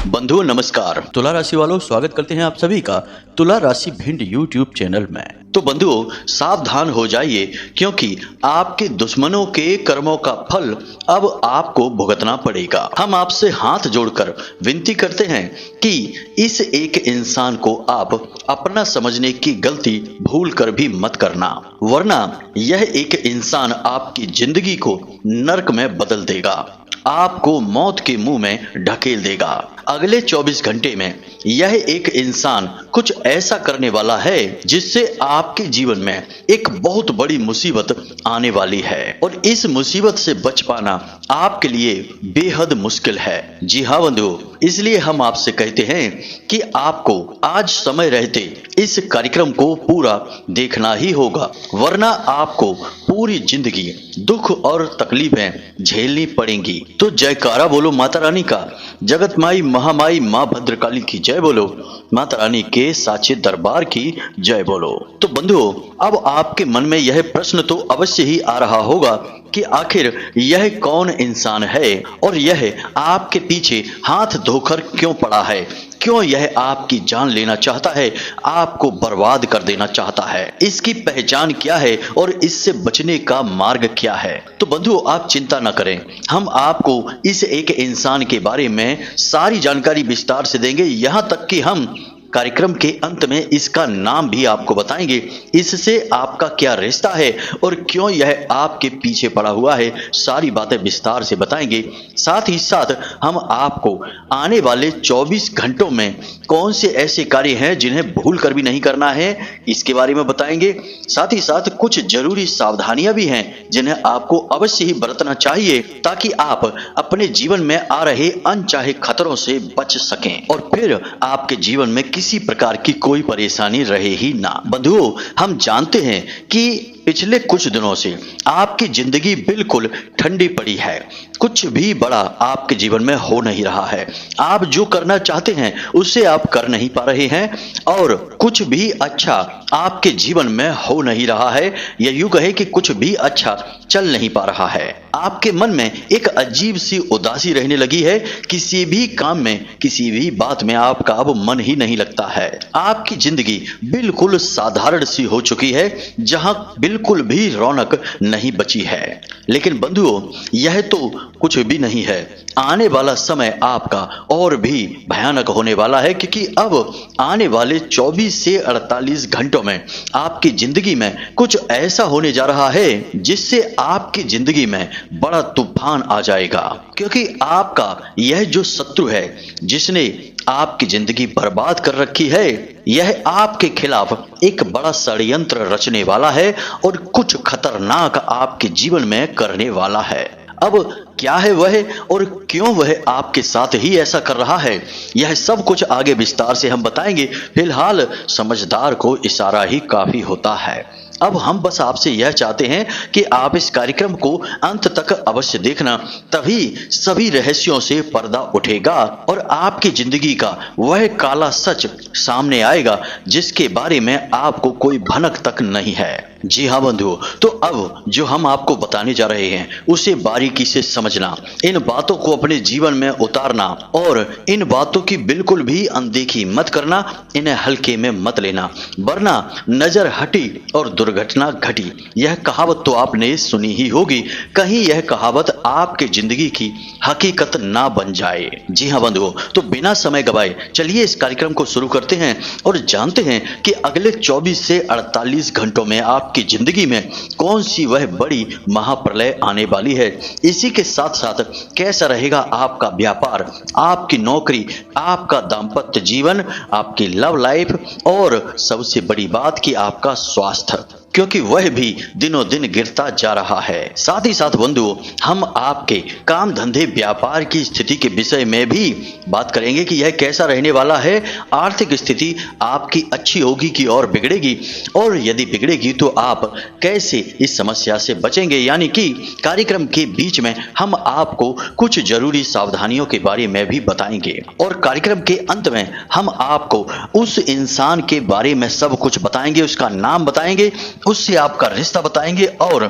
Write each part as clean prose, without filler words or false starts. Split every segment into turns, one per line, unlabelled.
बंधुओं नमस्कार। तुला राशि वालों, स्वागत करते हैं आप सभी का तुला राशि भिंड यूट्यूब चैनल में। तो बंधुओं सावधान हो जाइए, क्योंकि आपके दुश्मनों के कर्मों का फल अब आपको भुगतना पड़ेगा। हम आपसे हाथ जोड़कर विनती करते हैं कि इस एक इंसान को आप अपना समझने की गलती भूल कर भी मत करना, वरना यह एक इंसान आपकी जिंदगी को नर्क में बदल देगा, आपको मौत के मुंह में ढकेल देगा। अगले 24 घंटे में यह एक इंसान कुछ ऐसा करने वाला है जिससे आपके जीवन में एक बहुत बड़ी मुसीबत आने वाली है, और इस मुसीबत से बच पाना आपके लिए बेहद मुश्किल है। जी हाँ बंधुओं, इसलिए हम आपसे कहते हैं कि आपको आज समय रहते इस कार्यक्रम को पूरा देखना ही होगा, वरना आपको पूरी जिंदगी दुख और तकलीफें झेलनी पड़ेंगी। तो जयकारा बोलो माता रानी का, जगत माई महामाई मां भद्रकाली की जय बोलो, माता रानी के साचे दरबार की जय बोलो। तो बंधुओं, अब आपके मन में यह प्रश्न तो अवश्य ही आ रहा होगा कि आखिर यह कौन इंसान है और यह आपके पीछे हाथ धोकर क्यों पड़ा है, क्यों यह आपकी जान लेना चाहता है, आपको बर्बाद कर देना चाहता है, इसकी पहचान क्या है और इससे बचने का मार्ग क्या है। तो बंधुओं आप चिंता न करें, हम आपको इस एक इंसान के बारे में सारी जानकारी विस्तार से देंगे, यहाँ तक कि हम कार्यक्रम के अंत में इसका नाम भी आपको बताएंगे, इससे आपका क्या रिश्ता है और क्यों यह आपके पीछे पड़ा हुआ है, सारी बातें विस्तार से बताएंगे। साथ ही साथ हम आपको आने वाले 24 घंटों में कौन से ऐसे कार्य हैं जिन्हें भूल कर भी नहीं करना है, इसके बारे में बताएंगे। साथ ही साथ कुछ जरूरी सावधानियां भी हैं जिन्हें आपको अवश्य ही बरतना चाहिए, ताकि आप अपने जीवन में आ रहे अनचाहे खतरों से बच सकें और फिर आपके जीवन में किसी प्रकार की कोई परेशानी रहे ही ना। बंधुओं हम जानते हैं कि पिछले कुछ दिनों से आपकी जिंदगी बिल्कुल ठंडी पड़ी है, कुछ भी बड़ा आपके जीवन में हो नहीं रहा है, आप जो करना चाहते हैं उसे आप कर नहीं पा रहे हैं और कुछ भी अच्छा आपके जीवन में हो नहीं रहा है, या यूं कहे कि कुछ भी अच्छा चल नहीं पा रहा है। आपके मन में एक अजीब सी उदासी रहने लगी है, किसी भी काम में किसी भी बात में आपका अब मन ही नहीं लगता है, आपकी जिंदगी बिल्कुल साधारण सी हो चुकी है, जहां बिल्कुल भी रौनक नहीं बची है। लेकिन बंधुओं यह तो कुछ भी नहीं है, आने वाला समय आपका और भी भयानक होने वाला है, क्योंकि अब आने वाले 24 से 48 घंटों में आपकी जिंदगी में कुछ ऐसा होने जा रहा है जिससे आपकी जिंदगी में बड़ा तूफान आ जाएगा। क्योंकि आपका यह जो शत्रु है जिसने आपकी जिंदगी बर्बाद कर रखी है, यह आपके खिलाफ एक बड़ा षड्यंत्र रचने वाला है और कुछ खतरनाक आपके जीवन में करने वाला है। अब क्या है वह और क्यों वह आपके साथ ही ऐसा कर रहा है, यह सब कुछ आगे विस्तार से हम बताएंगे। फिलहाल समझदार को इशारा ही काफी होता है। अब हम बस आपसे यह चाहते हैं कि आप इस कार्यक्रम को अंत तक अवश्य देखना, तभी सभी रहस्यों से पर्दा उठेगा और आपकी जिंदगी का वह काला सच सामने आएगा जिसके बारे में आपको कोई भनक तक नहीं है। जी हाँ बंधुओं, तो अब जो हम आपको बताने जा रहे हैं उसे बारीकी से समझना, इन बातों को अपने जीवन में उतारना और इन बातों की बिल्कुल भी अनदेखी मत करना, इन्हें हल्के में मत लेना, वरना नजर हटी और दुर्घटना घटी। यह कहावत तो आपने सुनी ही होगी, कहीं यह कहावत आपके जिंदगी की हकीकत ना बन जाए। जी हाँ बंधुओं, तो बिना समय गवाए चलिए इस कार्यक्रम को शुरू करते हैं और जानते हैं कि अगले 24 से 48 घंटों में आपकी जिंदगी में कौन सी वह बड़ी महाप्रलय आने वाली है। इसी के साथ साथ कैसा रहेगा आपका व्यापार, आपकी नौकरी, आपका दाम्पत्य जीवन, आपकी लव लाइफ और सबसे बड़ी बात कि आपका स्वास्थ्य, क्योंकि वह भी दिनों दिन गिरता जा रहा है। साथ ही साथ बंधुओं हम आपके काम धंधे व्यापार की स्थिति के विषय में भी बात करेंगे कि यह कैसा रहने वाला है। आर्थिक स्थिति आपकी अच्छी होगी कि और बिगड़ेगी, और यदि बिगड़ेगी तो आप कैसे इस समस्या से बचेंगे। यानी कि कार्यक्रम के बीच में हम आपको कुछ जरूरी सावधानियों के बारे में भी बताएंगे और कार्यक्रम के अंत में हम आपको उस इंसान के बारे में सब कुछ बताएंगे, उसका नाम बताएंगे उससे आपका रिश्ता बताएंगे और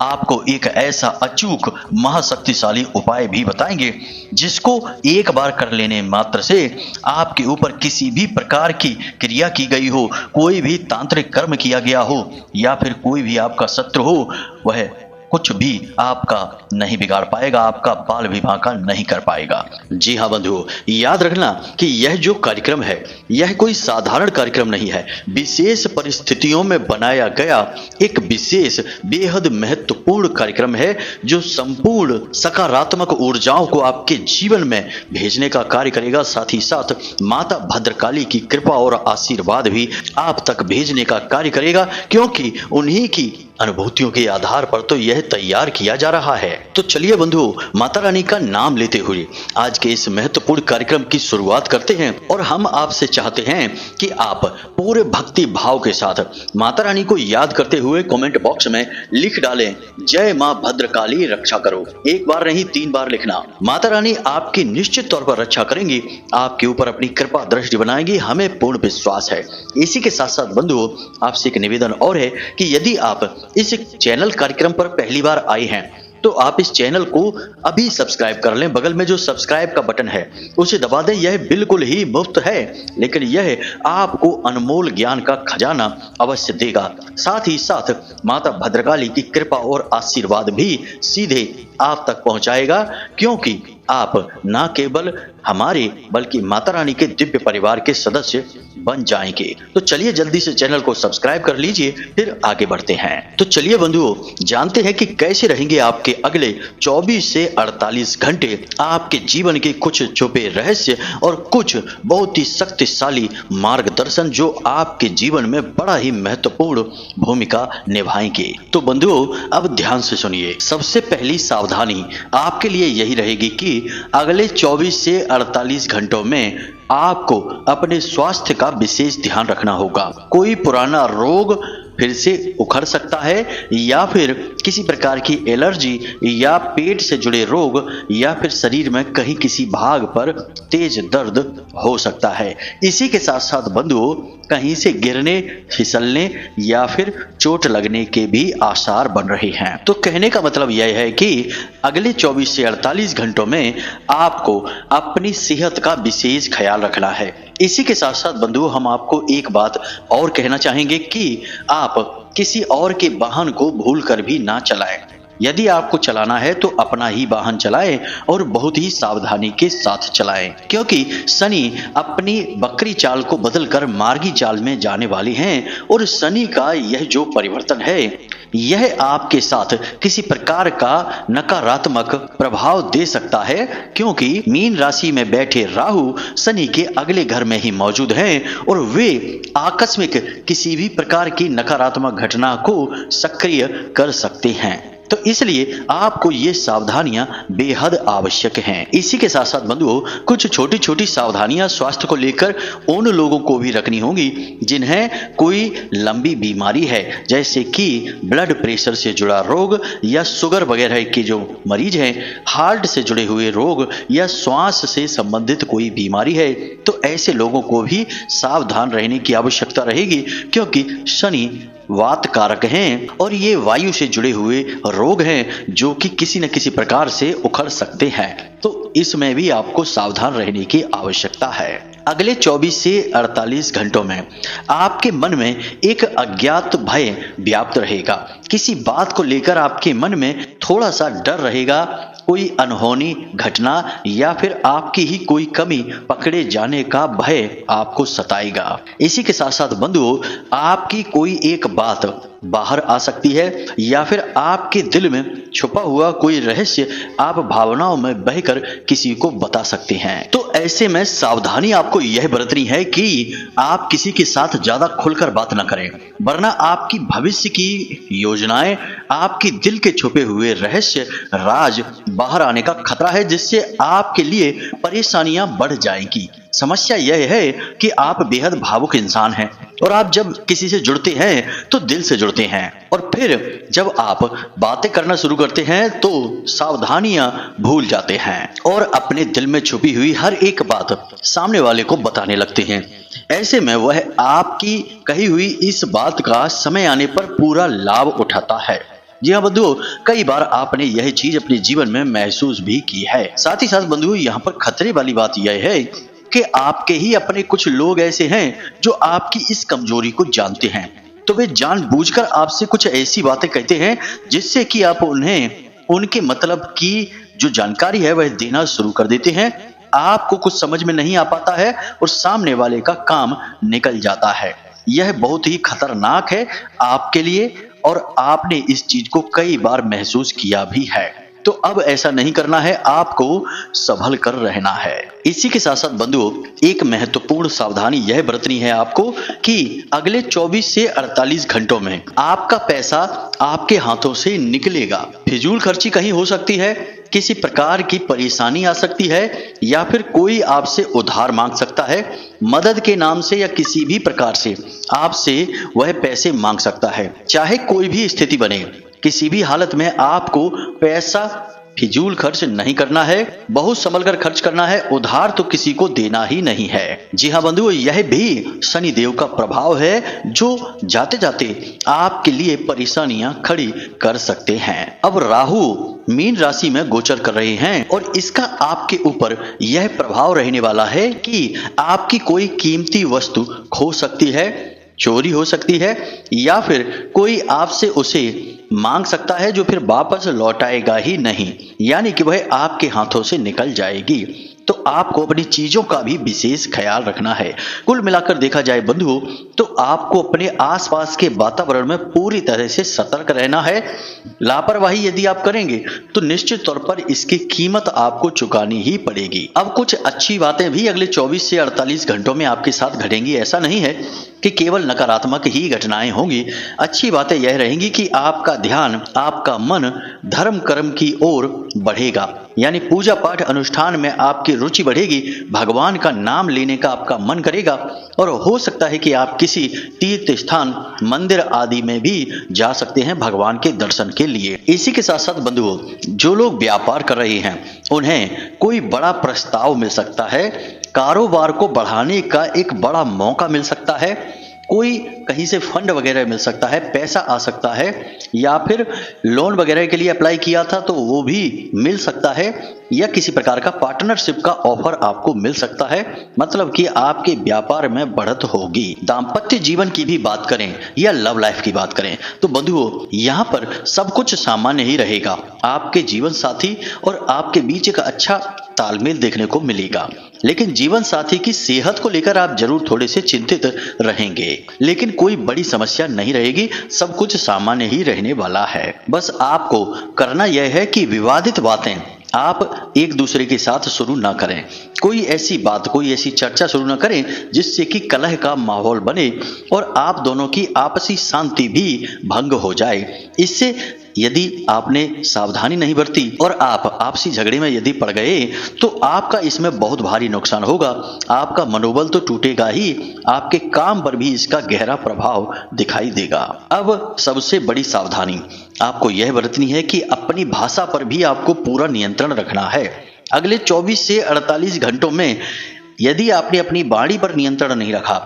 आपको एक ऐसा अचूक महाशक्तिशाली उपाय भी बताएंगे जिसको एक बार कर लेने मात्र से आपके ऊपर किसी भी प्रकार की क्रिया की गई हो, कोई भी तांत्रिक कर्म किया गया हो या फिर कोई भी आपका शत्रु हो, वह कुछ भी आपका नहीं बिगाड़ पाएगा, आपका बाल विवाह का नहीं कर पाएगा। जी हाँ बंधुओं, याद रखना कि यह जो कार्यक्रम है यह कोई साधारण कार्यक्रम नहीं है। विशेष परिस्थितियों में बनाया गया एक विशेष बेहद महत्वपूर्ण कार्यक्रम है जो संपूर्ण सकारात्मक ऊर्जाओं को आपके जीवन में भेजने का कार्य करेगा। साथ ही साथ माता भद्रकाली की कृपा और आशीर्वाद भी आप तक भेजने का कार्य करेगा, क्योंकि उन्हीं की अनुभूतियों के आधार पर तो यह तैयार किया जा रहा है। तो चलिए बंधुओं, माता रानी का नाम लेते हुए आज के इस महत्वपूर्ण कार्यक्रम की शुरुआत करते हैं और हम आपसे चाहते हैं कि आप पूरे भक्ति भाव के साथ माता रानी को याद करते हुए कमेंट बॉक्स में लिख डालें, जय मां भद्रकाली रक्षा करो। एक बार नहीं 3 बार लिखना। माता रानी आपकी निश्चित तौर पर रक्षा करेंगी, आपके ऊपर अपनी कृपा दृष्टि बनाएगी, हमें पूर्ण विश्वास है। इसी के साथ साथ बंधुओं, आपसे एक निवेदन और है कि यदि आप इस चैनल कार्यक्रम पर पहली बार आए हैं तो आप इस चैनल को अभी सब्सक्राइब कर लें। बगल में जो सब्सक्राइब का बटन है उसे दबा दें। यह बिल्कुल ही मुफ्त है, लेकिन यह आपको अनमोल ज्ञान का खजाना अवश्य देगा। साथ ही साथ माता भद्रकाली की कृपा और आशीर्वाद भी सीधे आप तक पहुंचाएगा, क्योंकि आप ना केवल हमारे बल्कि माता रानी के दिव्य परिवार के सदस्य बन जाएंगे। तो चलिए जल्दी से चैनल को सब्सक्राइब कर लीजिए, फिर आगे बढ़ते हैं। तो चलिए बंधुओं, जानते हैं कि कैसे रहेंगे आपके अगले 24 से 48 घंटे आपके जीवन के कुछ छुपे रहस्य और कुछ बहुत ही शक्तिशाली मार्गदर्शन जो आपके जीवन में बड़ा ही महत्वपूर्ण भूमिका निभाएंगे। तो बंधुओं, अब ध्यान से सुनिए। सबसे पहली सावधानी आपके लिए यही रहेगी कि अगले 24 से 48 घंटों में आपको अपने स्वास्थ्य का विशेष ध्यान रखना होगा। कोई पुराना रोग फिर से उखड़ सकता है, या फिर किसी प्रकार की एलर्जी या पेट से जुड़े रोग, या फिर शरीर में कहीं किसी भाग पर तेज दर्द हो सकता है। इसी के साथ साथ बंधुओं, कहीं से गिरने, फिसलने या फिर चोट लगने के भी आसार बन रहे हैं। तो कहने का मतलब यह है कि अगले 24 से 48 घंटों में आपको अपनी सेहत का विशेष ख्याल रखना है। इसी के साथ साथ बंधुओं, हम आपको एक बात और कहना चाहेंगे कि आप किसी और के वाहन को भूलकर भी ना चलाएं। यदि आपको चलाना है तो अपना ही वाहन चलाएं और बहुत ही सावधानी के साथ चलाएं, क्योंकि शनि अपनी बकरी चाल को बदलकर मार्गी चाल में जाने वाले हैं और शनि का यह जो परिवर्तन है यह आपके साथ किसी प्रकार का नकारात्मक प्रभाव दे सकता है, क्योंकि मीन राशि में बैठे राहु शनि के अगले घर में ही मौजूद हैं और वे आकस्मिक किसी भी प्रकार की नकारात्मक घटना को सक्रिय कर सकते हैं। तो इसलिए आपको ये सावधानियां बेहद आवश्यक हैं। इसी के साथ साथ बंधुओं, कुछ छोटी छोटी सावधानियां स्वास्थ्य को लेकर उन लोगों को भी रखनी होंगी जिन्हें कोई लंबी बीमारी है, जैसे कि ब्लड प्रेशर से जुड़ा रोग या शुगर वगैरह के जो मरीज हैं, हार्ट से जुड़े हुए रोग या श्वास से संबंधित कोई बीमारी है, तो ऐसे लोगों को भी सावधान रहने की आवश्यकता रहेगी, क्योंकि शनि वात कारक हैं और ये वायु से जुड़े हुए रोग हैं जो कि किसी न किसी प्रकार से उखड़ सकते हैं। तो इसमें भी आपको सावधान रहने की आवश्यकता है। अगले 24 से 48 घंटों में आपके मन में एक अज्ञात भय व्याप्त रहेगा। किसी बात को लेकर आपके मन में थोड़ा सा डर रहेगा, कोई अनहोनी घटना या फिर आपकी ही कोई कमी पकड़े जाने का भय आपको सताएगा। इसी के साथ साथ बंधुओं, आपकी कोई एक बात बाहर आ सकती है या फिर आपके दिल में छुपा हुआ कोई रहस्य आप भावनाओं में बहकर किसी को बता सकते हैं। तो ऐसे में सावधानी आपको यह बरतनी है कि आप किसी के साथ ज्यादा खुलकर बात न करें, वरना आपकी भविष्य की योजनाएं, आपके दिल के छुपे हुए रहस्य राज बाहर आने का खतरा है, जिससे आपके लिए परेशानियां बढ़ जाएंगी। समस्या यह है कि आप बेहद भावुक इंसान हैं और आप जब किसी से जुड़ते हैं तो दिल से जुड़ते हैं, और फिर जब आप बातें करना शुरू करते हैं तो सावधानियां भूल जाते हैं और अपने दिल में छुपी हुई हर एक बात सामने वाले को बताने लगते हैं। ऐसे में वह आपकी कही हुई इस बात का समय आने पर पूरा लाभ उठाता है। जी हाँ बंधुओं, कई बार आपने यह चीज अपने जीवन में महसूस भी की है। साथ ही साथ बंधुओं, यहाँ पर खतरे वाली बात यह है कि आपके ही अपने कुछ लोग ऐसे हैं जो आपकी इस कमजोरी को जानते हैं, तो वे जानबूझकर आपसे कुछ ऐसी बातें कहते हैं जिससे कि आप उन्हें उनके मतलब की जो जानकारी है वह देना शुरू कर देते हैं। आपको कुछ समझ में नहीं आ पाता है और सामने वाले का काम निकल जाता है। यह बहुत ही खतरनाक है आपके लिए और आपने इस चीज को कई बार महसूस किया भी है। तो अब ऐसा नहीं करना है, आपको संभल कर रहना है। इसी के साथ साथ बंधुओं, एक महत्वपूर्ण सावधानी यह बरतनी है आपको कि अगले 24 से 48 घंटों में आपका पैसा आपके हाथों से निकलेगा। फिजूल खर्ची कहीं हो सकती है, किसी प्रकार की परेशानी आ सकती है, या फिर कोई आपसे उधार मांग सकता है, मदद के नाम से या किसी भी प्रकार से आपसे वह पैसे मांग सकता है। चाहे कोई भी स्थिति बने, किसी भी हालत में आपको पैसा फिजूल खर्च नहीं करना है, बहुत संभल कर खर्च करना है। उधार तो किसी को देना ही नहीं है। जी हाँ बंधुओं, यह भी शनि देव का प्रभाव है जो जाते जाते आपके लिए परेशानियां खड़ी कर सकते हैं। अब राहु मीन राशि में गोचर कर रहे हैं और इसका आपके ऊपर यह प्रभाव रहने वाला है कि आपकी कोई कीमती वस्तु खो सकती है, चोरी हो सकती है, या फिर कोई आपसे उसे मांग सकता है जो फिर वापस लौटाएगा ही नहीं, यानी कि वह आपके हाथों से निकल जाएगी। तो आपको अपनी चीजों का भी विशेष ख्याल रखना है। कुल मिलाकर देखा जाए बंधुओं, तो आपको अपने आसपास के वातावरण में पूरी तरह से सतर्क रहना है। लापरवाही यदि आप करेंगे तो निश्चित तौर पर इसकी कीमत आपको चुकानी ही पड़ेगी। अब कुछ अच्छी बातें भी अगले 24 से 48 घंटों में आपके साथ घटेंगी। ऐसा नहीं है कि केवल नकारात्मक ही घटनाएं होंगी। अच्छी बातें यह रहेंगी कि आपका ध्यान, आपका मन धर्म कर्म की ओर बढ़ेगा, यानी पूजा पाठ अनुष्ठान में आपकी रुचि बढ़ेगी, भगवान का नाम लेने का आपका मन करेगा और हो सकता है कि आप किसी तीर्थ स्थान, मंदिर आदि में भी जा सकते हैं भगवान के दर्शन के लिए। इसी के साथ साथ बंधुओं, जो लोग व्यापार कर रहे हैं उन्हें कोई बड़ा प्रस्ताव मिल सकता है, कारोबार को बढ़ाने का एक बड़ा मौका मिल सकता है, कोई कहीं से फंड वगैरह मिल सकता है, पैसा आ सकता है, या फिर लोन वगैरह के लिए अप्लाई किया था तो वो भी मिल सकता है, या किसी प्रकार का पार्टनरशिप का ऑफर आपको मिल सकता है। मतलब कि आपके व्यापार में बढ़त होगी। दाम्पत्य जीवन की भी बात करें या लव लाइफ की बात करें तो बंधुओं, यहाँ पर सब कुछ सामान्य ही रहेगा। आपके जीवन साथी और आपके बीच एक अच्छा तालमेल देखने को मिलेगा, लेकिन जीवन साथी की सेहत को लेकर आप जरूर थोड़े से चिंतित रहेंगे। लेकिन कोई बड़ी समस्या नहीं रहेगी, सब कुछ सामान्य ही रहने वाला है। बस आपको करना यह है कि विवादित बातें आप एक दूसरे के साथ शुरू ना करें। कोई ऐसी बात, कोई ऐसी चर्चा शुरू ना करें जिससे कि कलह का माहौल बने और आप दोनों की आपसी शांति भी भंग हो जाए। इससे यदि आपने सावधानी नहीं बरती और आप आपसी झगड़े में यदि पड़ गए तो आपका इसमें बहुत भारी नुकसान होगा। आपका मनोबल तो टूटेगा ही, आपके काम पर भी इसका गहरा प्रभाव दिखाई देगा। अब सबसे बड़ी सावधानी आपको यह बरतनी है कि अपनी भाषा पर भी आपको पूरा नियंत्रण रखना है। अगले 24 से 48 घंटों में यदि आपने अपनी वाणी पर नियंत्रण नहीं रखा,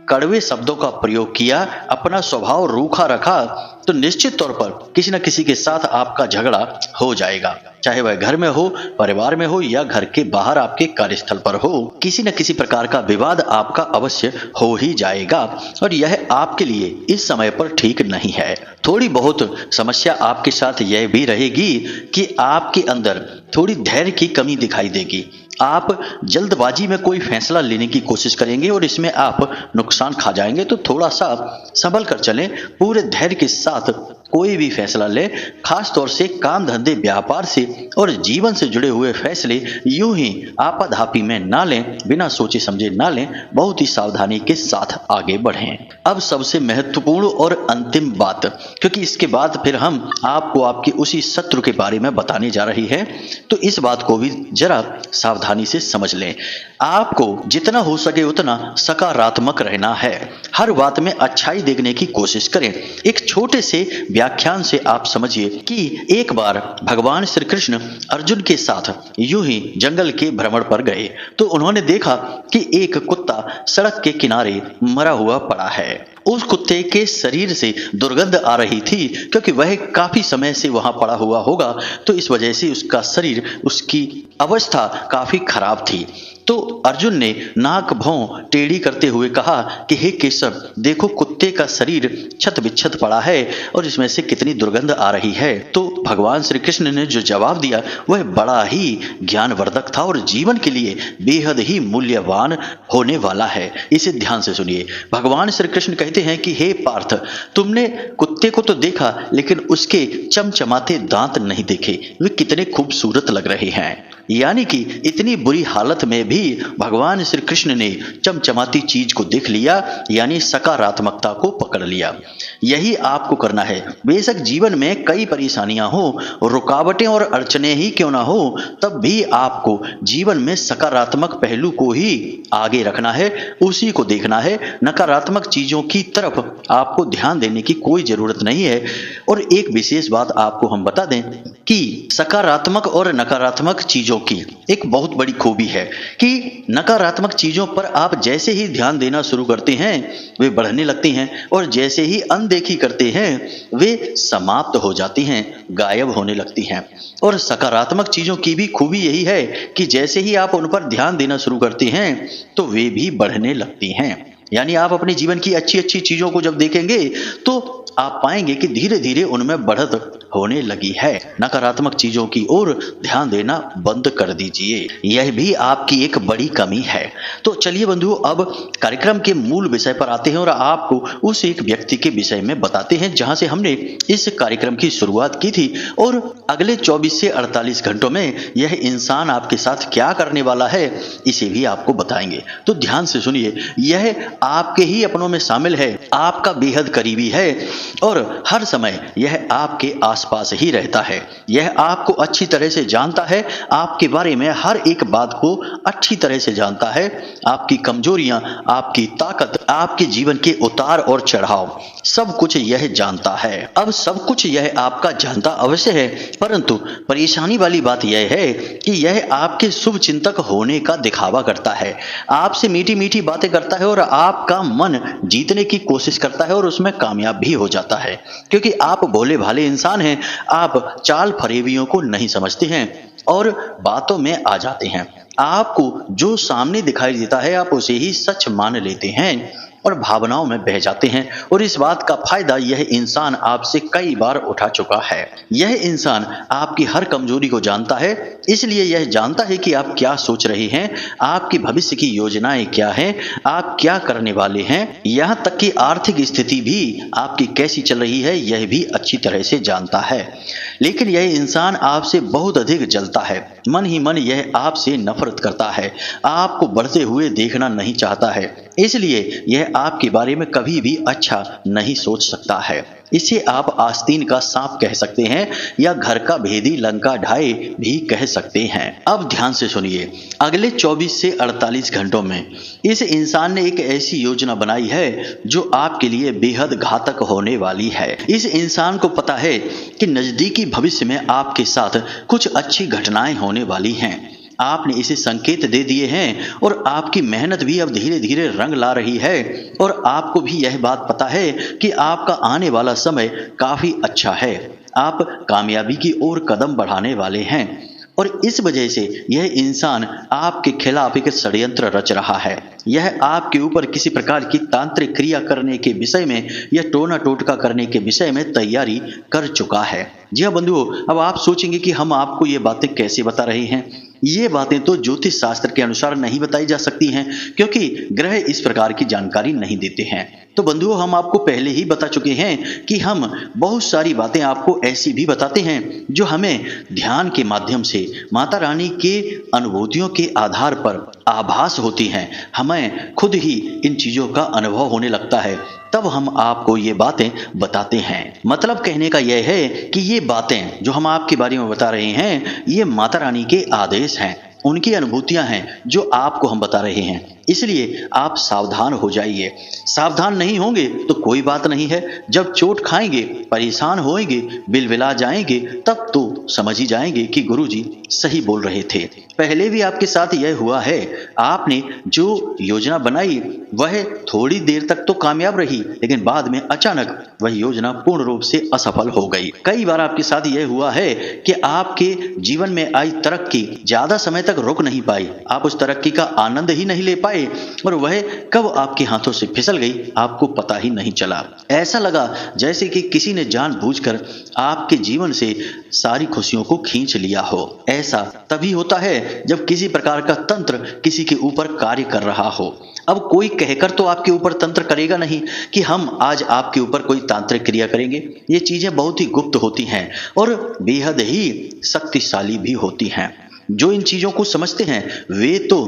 कड़वे शब्दों का प्रयोग किया, अपना स्वभाव रूखा रखा, तो निश्चित तौर पर किसी न किसी के साथ आपका झगड़ा हो जाएगा। चाहे वह घर में हो, परिवार में हो, या घर के बाहर आपके कार्यस्थल पर हो, किसी न किसी प्रकार का विवाद आपका अवश्य हो ही जाएगा और यह आपके लिए इस समय पर ठीक नहीं है। थोड़ी बहुत समस्या आपके साथ यह भी रहेगी कि आपके अंदर थोड़ी धैर्य की कमी दिखाई देगी। आप जल्दबाजी में कोई फैसला लेने की कोशिश करेंगे और इसमें आप नुकसान खा जाएंगे। तो थोड़ा सा संभल कर चलें, पूरे धैर्य के साथ कोई भी फैसला लें। खास तौर से काम धंधे, व्यापार से और जीवन से जुड़े हुए फैसले यूं ही आपाधापी में ना लें, बिना सोचे समझे ना लें, बहुत ही सावधानी के साथ आगे बढ़ें। अब सबसे महत्वपूर्ण और अंतिम बात, क्योंकि इसके बाद फिर हम आपको आपके उसी शत्रु के बारे में बताने जा रही है, तो इस बात को भी जरा सावधानी से समझ लें। आपको जितना हो सके उतना सकारात्मक रहना है। हर बात में अच्छाई देखने की कोशिश करें। एक छोटे से व्याख्यान से आप समझिए कि एक बार भगवान श्री कृष्ण अर्जुन के साथ यूं ही जंगल के भ्रमण पर गए तो उन्होंने देखा कि एक कुत्ता सड़क के किनारे मरा हुआ पड़ा है। उस कुत्ते के शरीर से दुर्गंध आ रही थी क्योंकि वह काफी समय से वहां पड़ा हुआ होगा, तो इस वजह से उसका शरीर, उसकी अवस्था काफी खराब थी। तो अर्जुन ने नाक भौं टेढ़ी करते हुए कहा कि हे केशव, देखो कुत्ते का शरीर छत बिच्छत पड़ा है और इसमें से कितनी दुर्गंध आ रही है। तो भगवान श्री कृष्ण ने जो जवाब दिया वह बड़ा ही ज्ञानवर्धक था और जीवन के लिए बेहद ही मूल्यवान होने वाला है। इसे ध्यान से सुनिए। भगवान श्री कृष्ण कहते हैं कि हे पार्थ, तुमने कुत्ते को तो देखा लेकिन उसके चमचमाते दांत नहीं देखे, वे कितने खूबसूरत लग रहे हैं। यानी कि इतनी बुरी हालत में भी भगवान श्री कृष्ण ने चमचमाती चीज को देख लिया, यानी सकारात्मकता को पकड़ लिया। यही आपको करना है। बेशक जीवन में कई परेशानियां हो, रुकावटें और अड़चने ही क्यों ना हो, तब भी आपको जीवन में सकारात्मक पहलू को ही आगे रखना है, उसी को देखना है। नकारात्मक चीजों की तरफ आपको ध्यान देने की कोई जरूरत नहीं है। और एक विशेष बात आपको हम बता दें कि सकारात्मक और नकारात्मक चीजों की एक बहुत बड़ी खूबी है कि नकारात्मक चीजों पर आप जैसे ही ध्यान देना शुरू करते हैं वे बढ़ने लगती हैं और जैसे ही अनदेखी करते हैं वे समाप्त हो जाती हैं, गायब होने लगती हैं। और सकारात्मक चीजों की भी खूबी यही है कि जैसे ही आप उन पर ध्यान देना शुरू करते हैं तो वे भी बढ़ने लगती हैं। यानी आप अपने जीवन की अच्छी अच्छी चीजों को जब देखेंगे तो आप पाएंगे कि धीरे धीरे उनमें बढ़त होने लगी है। नकारात्मक चीजों की ओर ध्यान देना बंद कर दीजिए, यह भी आपकी एक बड़ी कमी है। तो चलिए बंधुओं, अब कार्यक्रम के मूल विषय पर आते हैं और आपको उस एक व्यक्ति के विषय में बताते हैं जहां से हमने इस कार्यक्रम की शुरुआत की थी और अगले 24 से 48 घंटों में यह इंसान आपके साथ क्या करने वाला है इसे भी आपको बताएंगे। तो ध्यान से सुनिए। यह आपके ही अपनों में शामिल है, आपका बेहद करीबी है और हर समय यह आपके आसपास ही रहता है। यह आपको अच्छी तरह से जानता है, आपके बारे में हर एक बात को अच्छी तरह से जानता है, आपकी कमजोरियां, आपकी ताकत, आपके जीवन के उतार और चढ़ाव, सब कुछ यह जानता है। अब सब कुछ यह आपका जानता अवश्य है, परंतु परेशानी वाली बात यह है कि यह आपके शुभ चिंतक होने का दिखावा करता है, आपसे मीठी मीठी बातें करता है और आपका मन जीतने की कोशिश करता है और उसमें कामयाब भी हो जाता है। क्योंकि आप भोले भाले इंसान हैं, आप चाल फरेबियों को नहीं समझते हैं और बातों में आ जाते हैं। आपको जो सामने दिखाई देता है आप उसे ही सच मान लेते हैं और भावनाओं में बह जाते हैं और इस बात का फायदा यह इंसान आपसे कई बार उठा चुका है। यह इंसान आपकी हर कमजोरी को जानता है, इसलिए यह जानता है कि आप क्या सोच रहे हैं, आपकी भविष्य की योजनाएं क्या हैं, आप क्या करने वाले हैं, यहाँ तक कि आर्थिक स्थिति भी आपकी कैसी चल रही है यह भी अच्छी तरह से जानता है। लेकिन यह इंसान आपसे बहुत अधिक जलता है, मन ही मन यह आपसे नफरत करता है, आपको बढ़ते हुए देखना नहीं चाहता है, इसलिए यह आपके बारे में कभी भी अच्छा नहीं सोच सकता है। इसे आप आस्तीन का सांप कह सकते हैं या घर का भेदी लंका ढाए भी कह सकते हैं। अब ध्यान से सुनिए। अगले 24 से 48 घंटों में इस इंसान ने एक ऐसी योजना बनाई है जो आपके लिए बेहद घातक होने वाली है। इस इंसान को पता है कि नजदीकी भविष्य में आपके साथ कुछ अच्छी घटनाएं होने वाली हैं। आपने इसे संकेत दे दिए हैं और आपकी मेहनत भी अब धीरे धीरे रंग ला रही है और आपको भी यह बात पता है कि आपका आने वाला समय काफी अच्छा है। आप कामयाबी की ओर कदम बढ़ाने वाले हैं और इस वजह से यह इंसान आपके खिलाफ एक षड्यंत्र रच रहा है। यह आपके ऊपर किसी प्रकार की तांत्रिक क्रिया करने के विषय में या टोना टोटका करने के विषय में तैयारी कर चुका है। जी हाँ बंधुओं, अब आप सोचेंगे कि हम आपको ये बातें कैसे बता रहे हैं। ये बातें तो ज्योतिष शास्त्र के अनुसार नहीं बताई जा सकती हैं क्योंकि ग्रह इस प्रकार की जानकारी नहीं देते हैं। तो बंधुओं, हम आपको पहले ही बता चुके हैं कि हम बहुत सारी बातें आपको ऐसी भी बताते हैं जो हमें ध्यान के माध्यम से माता रानी के अनुभूतियों के आधार पर आभास होती हैं। हमें खुद ही इन चीजों का अनुभव होने लगता है, तब हम आपको ये बातें बताते हैं। मतलब कहने का यह है कि ये बातें जो हम आपके बारे में बता रहे हैं ये माता रानी के आदेश हैं, उनकी अनुभूतियां हैं जो आपको हम बता रहे हैं। इसलिए आप सावधान हो जाइए। सावधान नहीं होंगे तो कोई बात नहीं है, जब चोट खाएंगे, परेशान होएंगे, बिलबिला जाएंगे, तब तो समझ ही जाएंगे कि गुरुजी सही बोल रहे थे। पहले भी आपके साथ यह हुआ है, आपने जो योजना बनाई वह थोड़ी देर तक तो कामयाब रही, लेकिन बाद में अचानक वह योजना पूर्ण रूप से असफल हो गई। कई बार आपके साथ यह हुआ है कि आपके जीवन में आई तरक्की ज्यादा समय तक रुक नहीं पाई, आप उस तरक्की का आनंद ही नहीं ले पाए और वह कब आपके हाथों से फिसल गई आपको पता ही नहीं चला। ऐसा लगा जैसे कि किसी ने जानबूझकर आपके जीवन से सारी खुशियों को खींच लिया हो। ऐसा तभी होता है जब किसी प्रकार का तंत्र किसी के ऊपर कार्य कर रहा हो। अब कोई कहकर तो आपके ऊपर तंत्र करेगा नहीं कि हम आज आपके ऊपर कोई तांत्रिक क्रिया करेंगे। ये चीजें बहुत ही गुप्त होती हैं और बेहद ही शक्तिशाली भी होती हैं। जो इन चीजों को समझते हैं वे तो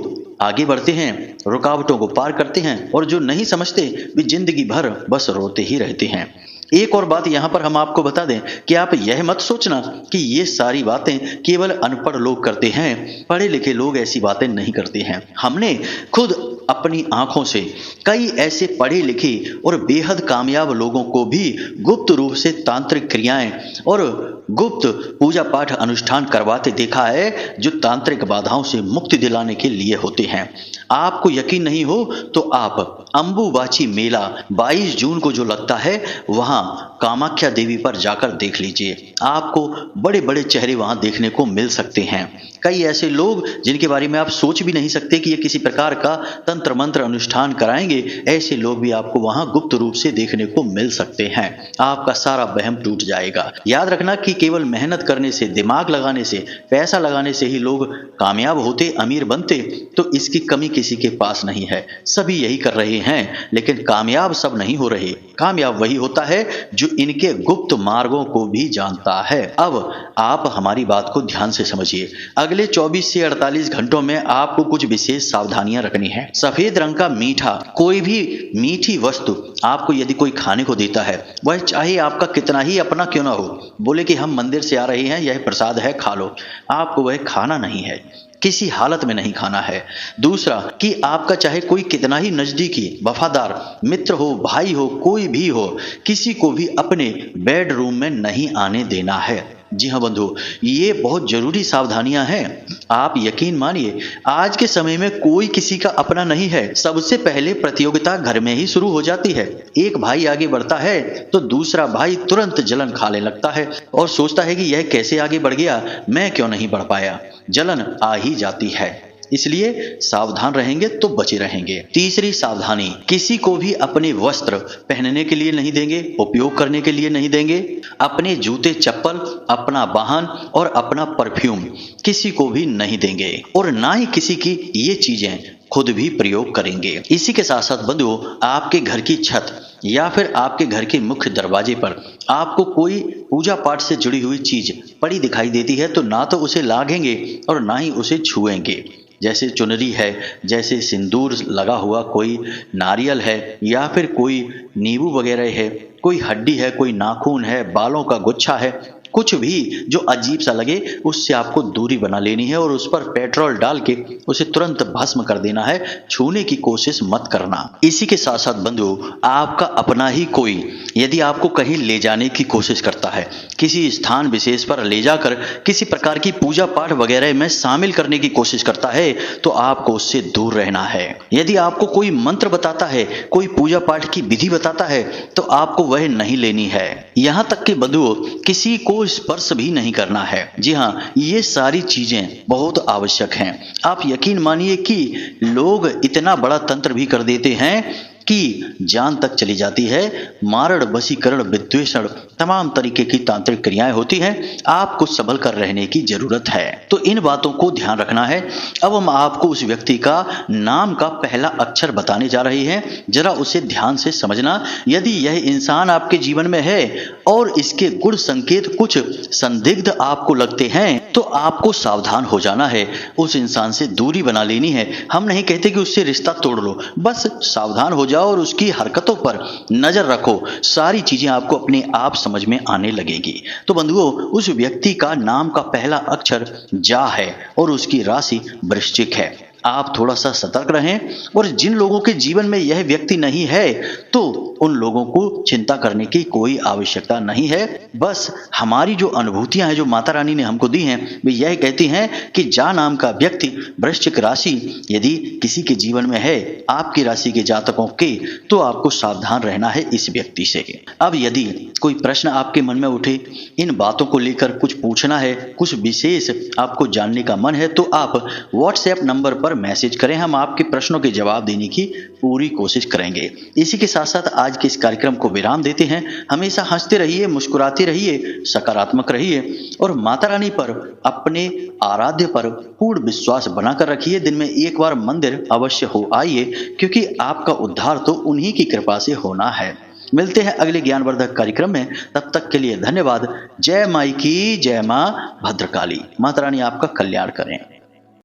आगे बढ़ते हैं, रुकावटों को पार करते हैं, और जो नहीं समझते वे जिंदगी भर बस रोते ही रहते हैं। एक और बात यहाँ पर हम आपको बता दें कि आप यह मत सोचना कि ये सारी बातें केवल अनपढ़ लोग करते हैं, पढ़े लिखे लोग ऐसी बातें नहीं करते हैं। हमने खुद अपनी आंखों से कई ऐसे पढ़े लिखे और बेहद कामयाब लोगों को भी गुप्त रूप से तांत्रिक क्रियाएं और गुप्त पूजा पाठ अनुष्ठान करवाते देखा है, जो तांत्रिक बाधाओं से मुक्ति दिलाने के लिए होते हैं। आपको यकीन नहीं हो तो आप अंबुबाची मेला 22 जून को जो लगता है वहां कामाख्या देवी पर जाकर देख लीजिए। आपको बड़े बड़े चेहरे वहां देखने को मिल सकते हैं। कई ऐसे लोग जिनके बारे में आप सोच भी नहीं सकते कि ये किसी प्रकार का तंत्र मंत्र अनुष्ठान कराएंगे, ऐसे लोग भी आपको वहां गुप्त रूप से देखने को मिल सकते हैं। आपका सारा वहम टूट जाएगा। याद रखना कि केवल मेहनत करने से, दिमाग लगाने से, पैसा लगाने से ही लोग कामयाब होते, अमीर बनते, तो इसकी कमी किसी के पास नहीं है। सभी यही कर रहे हैं, लेकिन कामयाब सब नहीं हो रहे। कामयाब वही होता है जो इनके गुप्त मार्गों को भी जानता है। अब आप हमारी बात को ध्यान से समझिए। अगले 24 से 48 घंटों में आपको कुछ विशेष सावधानियां रखनी है। सफेद रंग का मीठा, कोई भी मीठी वस्तु आपको यदि कोई खाने को देता है, वह चाहे आपका कितना ही अपना क्यों ना हो, बोले कि हम मंदिर से आ रहे हैं, यह प्रसाद है, खा लो, आपको वह खाना नहीं है, किसी हालत में नहीं खाना है। दूसरा कि आपका चाहे कोई कितना ही नजदीकी वफादार मित्र हो, भाई हो, कोई भी हो, किसी को भी अपने बेडरूम में नहीं आने देना है। जी हाँ बंधु, ये बहुत जरूरी सावधानियां हैं। आप यकीन मानिए, आज के समय में कोई किसी का अपना नहीं है। सबसे पहले प्रतियोगिता घर में ही शुरू हो जाती है। एक भाई आगे बढ़ता है तो दूसरा भाई तुरंत जलन खाने लगता है और सोचता है कि यह कैसे आगे बढ़ गया, मैं क्यों नहीं बढ़ पाया। जलन आ ही जाती है। इसलिए सावधान रहेंगे तो बचे रहेंगे। तीसरी सावधानी, किसी को भी अपने वस्त्र पहनने के लिए नहीं देंगे, उपयोग करने के लिए नहीं देंगे। अपने जूते चप्पल, अपना वाहन और अपना परफ्यूम किसी को भी नहीं देंगे और ना ही किसी की ये चीजें खुद भी प्रयोग करेंगे। इसी के साथ साथ बंधुओं, आपके घर की छत या फिर आपके घर के मुख्य दरवाजे पर आपको कोई पूजा पाठ से जुड़ी हुई चीज पड़ी दिखाई देती है तो ना तो उसे लागेंगे और ना ही उसे छुएंगे। जैसे चुनरी है, जैसे सिंदूर लगा हुआ कोई नारियल है, या फिर कोई नींबू वगैरह है, कोई हड्डी है, कोई नाखून है, बालों का गुच्छा है, कुछ भी जो अजीब सा लगे उससे आपको दूरी बना लेनी है और उस पर पेट्रोल डाल के उसे तुरंत भस्म कर देना है। छूने की कोशिश मत करना। इसी के साथ साथ बंधु, आपका अपना ही कोई यदि आपको कहीं ले जाने की कोशिश करता है, किसी स्थान विशेष पर ले जाकर किसी प्रकार की पूजा पाठ वगैरह में शामिल करने की कोशिश करता है, तो आपको उससे दूर रहना है। यदि आपको कोई मंत्र बताता है, कोई पूजा पाठ की विधि बताता है, तो आपको वह नहीं लेनी है। यहाँ तक कि बंधुओं, किसी को स्पर्श भी नहीं करना है। जी हाँ, ये सारी चीजें बहुत आवश्यक हैं। आप यकीन मानिए कि लोग इतना बड़ा तंत्र भी कर देते हैं कि जान तक चली जाती है। मारण, वशीकरण, विद्वेषण, तमाम तरीके की तांत्रिक क्रियाएं होती हैं। आपको संभल कर रहने की जरूरत है। तो इन बातों को ध्यान रखना है। अब हम आपको उस व्यक्ति का नाम का पहला अक्षर बताने जा रहे हैं, जरा उसे ध्यान से समझना। यदि यह इंसान आपके जीवन में है और इसके गुण संकेत कुछ संदिग्ध आपको लगते हैं, तो आपको सावधान हो जाना है, उस इंसान से दूरी बना लेनी है। हम नहीं कहते कि उससे रिश्ता तोड़ लो, बस सावधान हो जाओ और उसकी हरकतों पर नजर रखो। सारी चीजें आपको अपने आप समझ में आने लगेगी। तो बंधुओं, उस व्यक्ति का नाम का पहला अक्षर जा है और उसकी राशि वृश्चिक है। आप थोड़ा सा सतर्क रहें, और जिन लोगों के जीवन में यह व्यक्ति नहीं है तो उन लोगों को चिंता करने की कोई आवश्यकता नहीं है। बस हमारी जो अनुभूतियां हैं, जो माता रानी ने हमको दी हैं, वे यह कहती हैं कि जा नाम का व्यक्ति वृश्चिक राशि यदि किसी के जीवन में है, आपकी राशि के जातकों के, तो आपको सावधान रहना है इस व्यक्ति से। अब यदि कोई प्रश्न आपके मन में उठे, इन बातों को लेकर कुछ पूछना है, कुछ विशेष आपको जानने का मन है, तो आप व्हाट्सएप नंबर पर मैसेज करें, हम आपके प्रश्नों के जवाब देने की पूरी कोशिश करेंगे। इसी के साथ साथ आज के इस कार्यक्रम को विराम देते हैं। हमेशा हंसते रहिए, मुस्कुराते रहिए, सकारात्मक रहिए और माता रानी पर, अपने आराध्य पर पूर्ण विश्वास बनाकर रखिए। दिन में एक बार मंदिर अवश्य हो आइए, क्योंकि आपका उद्धार तो उन्हीं की कृपा से होना है। मिलते हैं अगले ज्ञानवर्धक कार्यक्रम में, तब तक के लिए धन्यवाद। जय माई की, जय मां भद्रकाली। माता रानी आपका कल्याण करें।